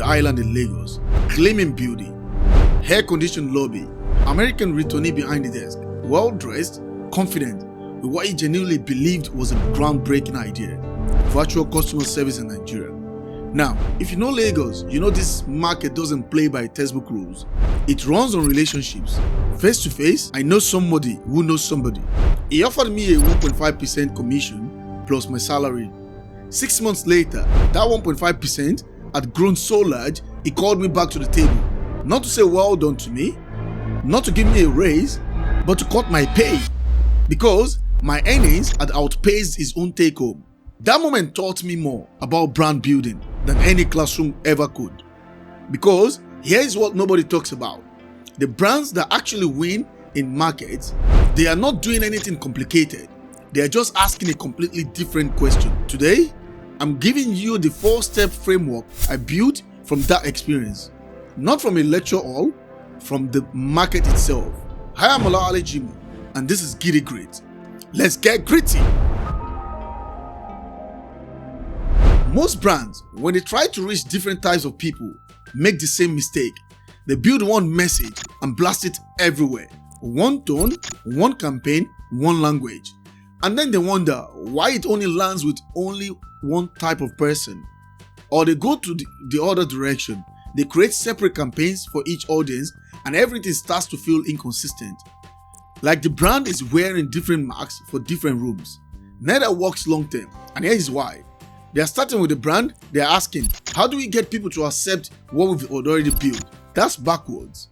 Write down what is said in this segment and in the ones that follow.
the island in Lagos, gleaming beauty, air-conditioned lobby, American returnee behind the desk, well-dressed, confident with what he genuinely believed was a groundbreaking idea: virtual customer service in Nigeria. Now, if you know Lagos, you know this market doesn't play by textbook rules. It runs on relationships. Face to face, I know somebody who knows somebody. He offered me a 1.5% commission plus my salary. 6 months later, that 1.5% had grown so large, he called me back to the table. Not to say well done to me, not to give me a raise, but to cut my pay, because my earnings had outpaced his own take home. That moment taught me more about brand building than any classroom ever could. Because here is what nobody talks about. The brands that actually win in markets, they are not doing anything complicated. They are just asking a completely different question. Today, I'm giving you the 4-step framework I built from that experience. Not from a lecture hall, from the market itself. Hi, I'm Olawale Jimo, and this is GidiGrit. Let's get gritty. Most brands, when they try to reach different types of people, make the same mistake. They build one message and blast it everywhere. One tone, one campaign, one language. And then they wonder why it only lands with only one type of person. Or they go to the other direction. They create separate campaigns for each audience and everything starts to feel inconsistent. Like the brand is wearing different marks for different rooms. Neither works long term, and here is why. They are starting with the brand, they are asking, how do we get people to accept what we've already built? That's backwards.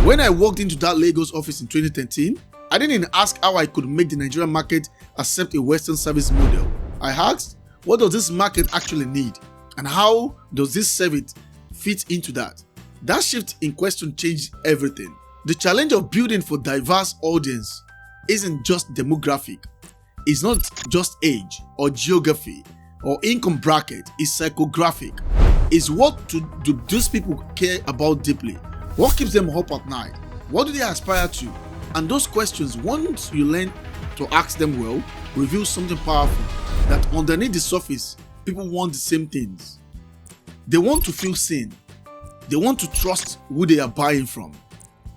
When I walked into that Lagos office in 2013, I didn't ask how I could make the Nigerian market accept a Western service model. I asked, what does this market actually need? And how does this service fit into that? That shift in question changed everything. The challenge of building for diverse audience isn't just demographic. It's not just age or geography or income bracket. It's psychographic. It's what do those people care about deeply? What keeps them up at night? What do they aspire to? And those questions, once you learn to ask them well, reveal something powerful, that underneath the surface, people want the same things. They want to feel seen. They want to trust who they are buying from.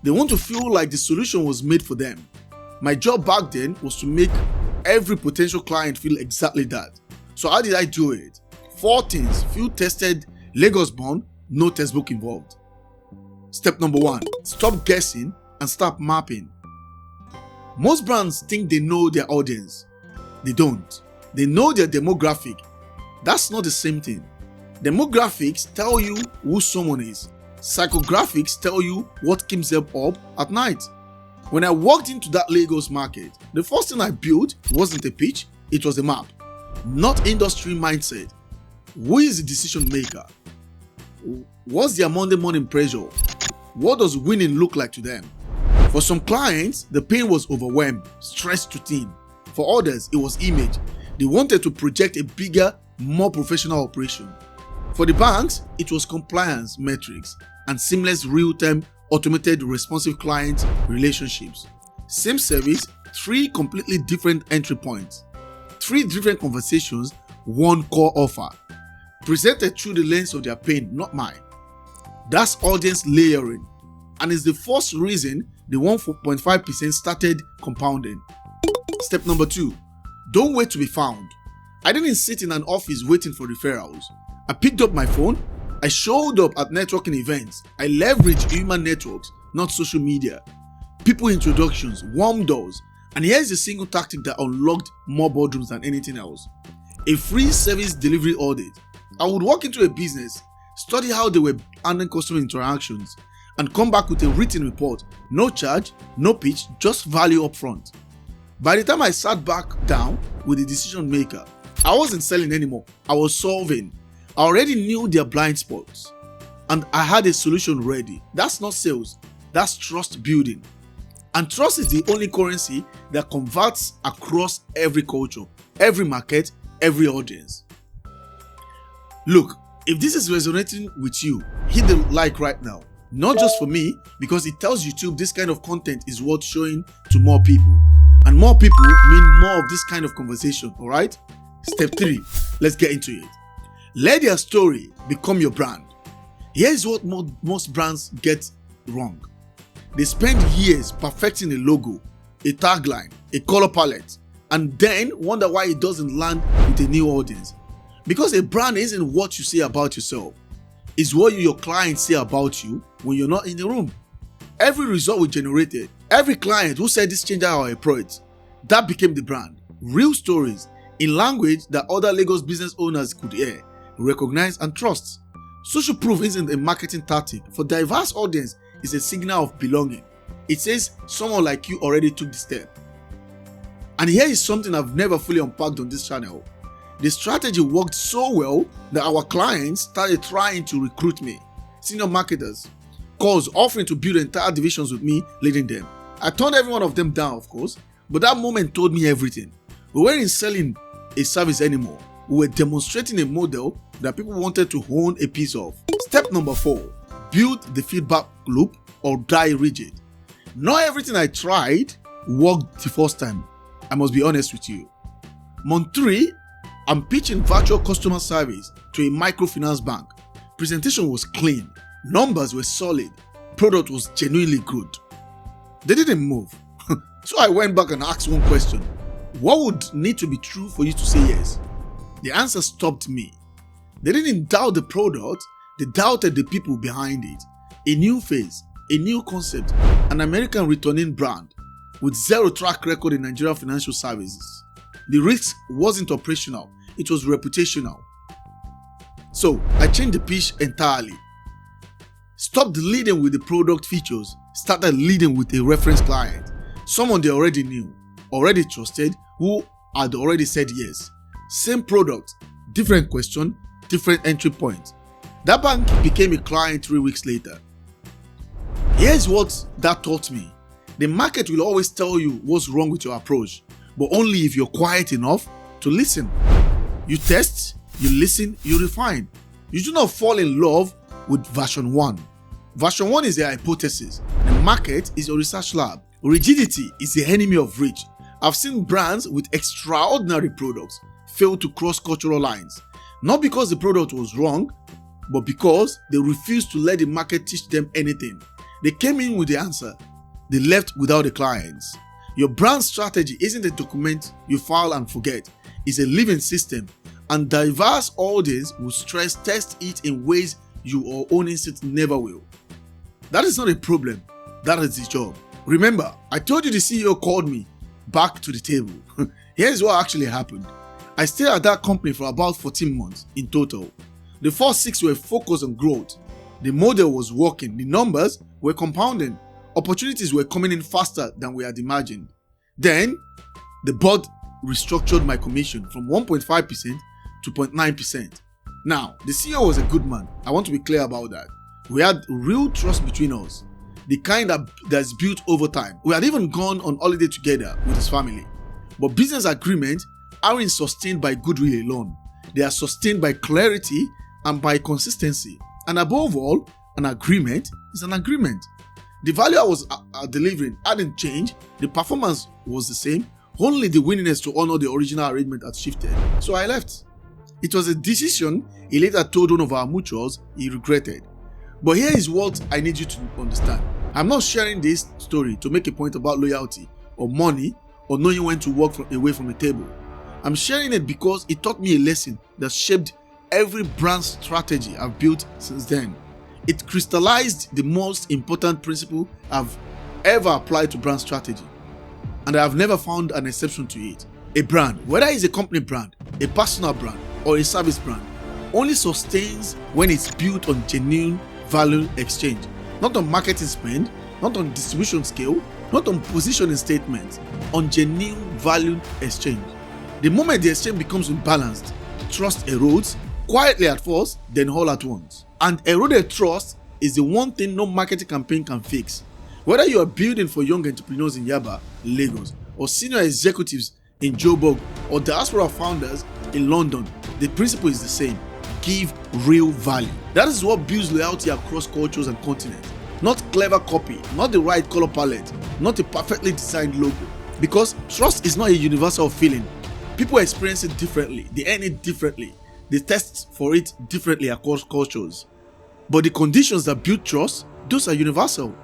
They want to feel like the solution was made for them. My job back then was to make every potential client feel exactly that. So how did I do it? 4 things: field tested, Lagos born, no textbook involved. Step number 1, stop guessing and start mapping. Most brands think they know their audience. They don't. They know their demographic. That's not the same thing. Demographics tell you who someone is. Psychographics tell you what keeps them up at night. When I walked into that Lagos market, the first thing I built wasn't a pitch, it was a map. Not industry mindset. Who is the decision maker? What's their Monday morning pressure? What does winning look like to them? For some clients, the pain was overwhelmed, stress to team. For others, it was image. They wanted to project a bigger, more professional operation. For the banks, it was compliance metrics and seamless real-time automated responsive client relationships. Same service, 3 completely different entry points. 3 different conversations, 1 core offer. Presented through the lens of their pain, not mine. That's audience layering, and is the first reason the 1.5% started compounding. Step number 2, don't wait to be found. I didn't sit in an office waiting for referrals. I picked up my phone, I showed up at networking events, I leveraged human networks, not social media. People introductions, warm doors, and here's a single tactic that unlocked more boardrooms than anything else. A free service delivery audit. I would walk into a business, study how they were handling customer interactions, and come back with a written report. No charge, no pitch, just value up front. By the time I sat back down with the decision maker, I wasn't selling anymore, I was solving. I already knew their blind spots, and I had a solution ready. That's not sales, that's trust building. And trust is the only currency that converts across every culture, every market, every audience. Look, if this is resonating with you, hit the like right now. Not just for me, because it tells YouTube this kind of content is worth showing to more people. And more people mean more of this kind of conversation, alright? Step 3, let's get into it. Let their story become your brand. Here's what most brands get wrong. They spend years perfecting a logo, a tagline, a color palette, and then wonder why it doesn't land with a new audience. Because a brand isn't what you say about yourself, it's what your clients say about you when you're not in the room. Every result we generated, every client who said this changed our approach, that became the brand. Real stories in language that other Lagos business owners could hear, recognize, and trust. Social proof isn't a marketing tactic. For diverse audience, it's a signal of belonging. It says someone like you already took the step. And here is something I've never fully unpacked on this channel. The strategy worked so well that our clients started trying to recruit me. Senior marketers, calls offering to build entire divisions with me leading them. I turned every one of them down, of course, but that moment told me everything. We weren't selling a service anymore. We were demonstrating a model that people wanted to own a piece of. Step number 4, build the feedback loop or die rigid. Not everything I tried worked the first time. I must be honest with you. Month 3, I'm pitching virtual customer service to a microfinance bank. Presentation was clean, numbers were solid, product was genuinely good. They didn't move. So I went back and asked one question. What would need to be true for you to say yes? The answer stopped me. They didn't doubt the product, they doubted the people behind it. A new face, a new concept, an American returning brand with zero track record in Nigerian financial services. The risk wasn't operational, it was reputational. So I changed the pitch entirely. Stopped leading with the product features, started leading with a reference client. Someone they already knew, already trusted, who had already said yes. Same product, different question, different entry point. That bank became a client 3 weeks later. Here's what that taught me. The market will always tell you what's wrong with your approach, but only if you're quiet enough to listen. You test, you listen, you refine. You do not fall in love with version 1. Version 1 is a hypothesis. The market is your research lab. Rigidity is the enemy of reach. I've seen brands with extraordinary products fail to cross cultural lines. Not because the product was wrong, but because they refused to let the market teach them anything. They came in with the answer. They left without the clients. Your brand strategy isn't a document you file and forget. It's a living system, and diverse audience will stress test it in ways your own instinct never will. That is not a problem. That is the job. Remember, I told you the CEO called me back to the table. Here's what actually happened. I stayed at that company for about 14 months in total. The first 6 were focused on growth. The model was working. The numbers were compounding. Opportunities were coming in faster than we had imagined. Then, the board restructured my commission from 1.5% to 0.9%. Now, the CEO was a good man. I want to be clear about that. We had real trust between us. The kind that's built over time. We had even gone on holiday together with his family. But business agreements aren't sustained by goodwill alone. They are sustained by clarity and by consistency. And above all, an agreement is an agreement. The value I was delivering hadn't changed. The performance was the same. Only the willingness to honor the original arrangement had shifted. So I left. It was a decision he later told one of our mutuals he regretted. But here is what I need you to understand. I'm not sharing this story to make a point about loyalty or money or knowing when to walk away from a table. I'm sharing it because it taught me a lesson that shaped every brand strategy I've built since then. It crystallized the most important principle I've ever applied to brand strategy, and I've never found an exception to it. A brand, whether it's a company brand, a personal brand, or a service brand, only sustains when it's built on genuine value exchange, not on marketing spend, not on distribution scale, not on positioning statements, on genuine value exchange. The moment the exchange becomes imbalanced, trust erodes, quietly at first, then all at once. And eroded trust is the one thing no marketing campaign can fix. Whether you are building for young entrepreneurs in Yaba, Lagos, or senior executives in Joburg, or diaspora founders in London, the principle is the same. Give real value. That is what builds loyalty across cultures and continents. Not clever copy, not the right color palette, not a perfectly designed logo. Because trust is not a universal feeling. People experience it differently, they earn it differently, they test for it differently across cultures. But the conditions that build trust, those are universal.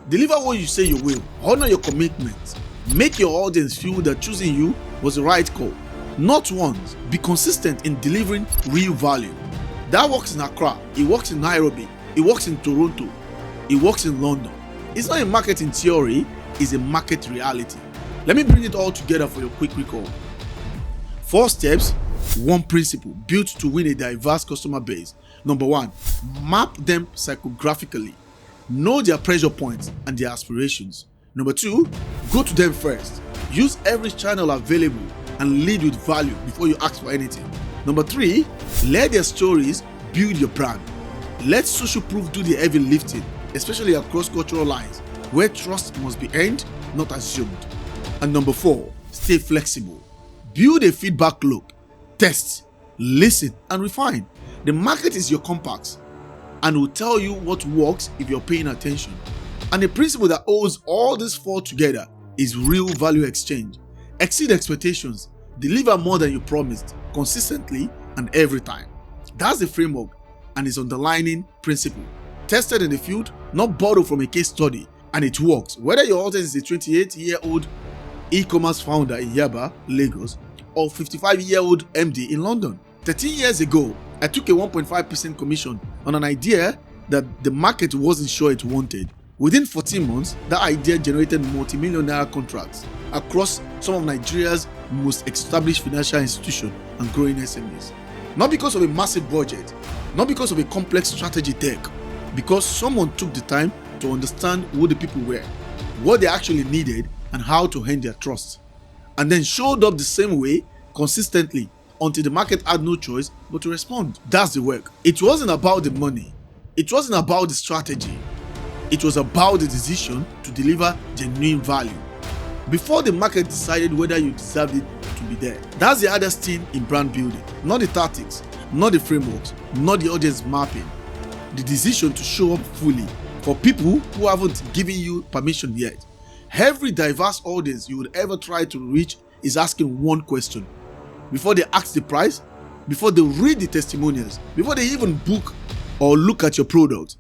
Deliver what you say you will. Honor your commitments. Make your audience feel that choosing you was the right call. Not once. Be consistent in delivering real value. That works in Accra. It works in Nairobi. It works in Toronto. It works in London. It's not a marketing theory. It's a market reality. Let me bring it all together for your quick recall. 4 steps, 1 principle built to win a diverse customer base. Number 1, map them psychographically. Know their pressure points and their aspirations. Number 2, go to them first. Use every channel available and lead with value before you ask for anything. Number 3, let their stories build your brand. Let social proof do the heavy lifting, especially across cultural lines, where trust must be earned, not assumed. And number 4, stay flexible. Build a feedback loop. Test, listen, and refine. The market is your compass and will tell you what works if you're paying attention. And the principle that holds all these 4 together is real value exchange. Exceed expectations, deliver more than you promised, consistently and every time. That's the framework and its underlying principle. Tested in the field, not borrowed from a case study, and it works. Whether your audience is a 28-year-old e-commerce founder in Yaba, Lagos, or 55-year-old MD in London. 13 years ago, I took a 1.5% commission on an idea that the market wasn't sure it wanted. Within 14 months, that idea generated multi-million naira contracts across some of Nigeria's most established financial institutions and growing SMEs. Not because of a massive budget, not because of a complex strategy deck, because someone took the time to understand who the people were, what they actually needed, and how to earn their trust. And then showed up the same way consistently until the market had no choice but to respond. That's the work. It wasn't about the money. It wasn't about the strategy. It was about the decision to deliver genuine value before the market decided whether you deserved it to be there. That's the hardest thing in brand building. Not the tactics, not the frameworks, not the audience mapping. The decision to show up fully for people who haven't given you permission yet. Every diverse audience you would ever try to reach is asking one question. Before they ask the price, before they read the testimonials, before they even book or look at your product,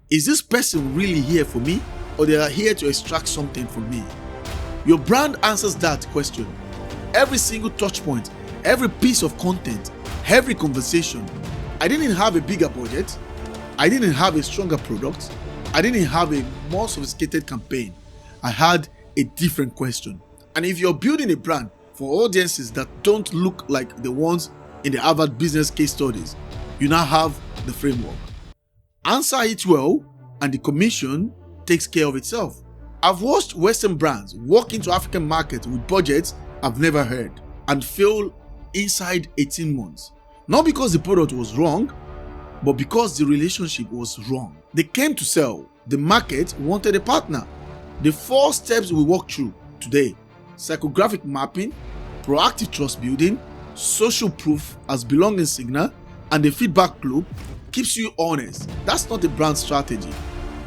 is this person really here for me, or they are here to extract something from me? Your brand answers that question. Every single touch point, every piece of content, every conversation. I didn't have a bigger budget. I didn't have a stronger product. I didn't have a more sophisticated campaign. I had a different question. And if you're building a brand for audiences that don't look like the ones in the Harvard business case studies, you now have the framework. Answer it well, and the commission takes care of itself. I've watched Western brands walk into African markets with budgets I've never heard and fail inside 18 months. Not because the product was wrong, but because the relationship was wrong. They came to sell. The market wanted a partner. The 4 steps we walk through today: psychographic mapping, proactive trust building, social proof as belonging signal, and the feedback loop keeps you honest. That's not a brand strategy.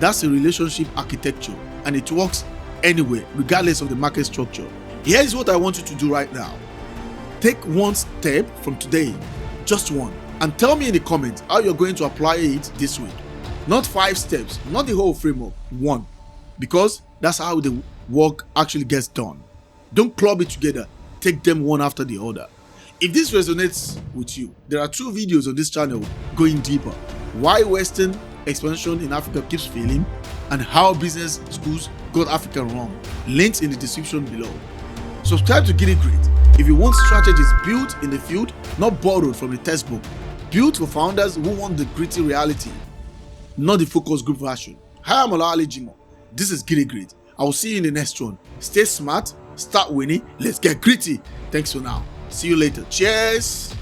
That's a relationship architecture, and it works anywhere, regardless of the market structure. Here's what I want you to do right now. Take 1 step from today, just 1, and tell me in the comments how you're going to apply it this week. Not 5 steps, not the whole framework, 1. Because that's how the work actually gets done. Don't club it together. Take them one after the other. If this resonates with you, there are 2 videos on this channel going deeper. Why Western expansion in Africa keeps failing, and how business schools got Africa wrong. Links in the description below. Subscribe to GidiGrit if you want strategies built in the field, not borrowed from a textbook. Built for founders who want the gritty reality, not the focus group version. Hi, I'm Olali Jimo. This is GidiGrit. I will see you in the next one. Stay smart, start winning, let's get gritty. Thanks for now. See you later. Cheers.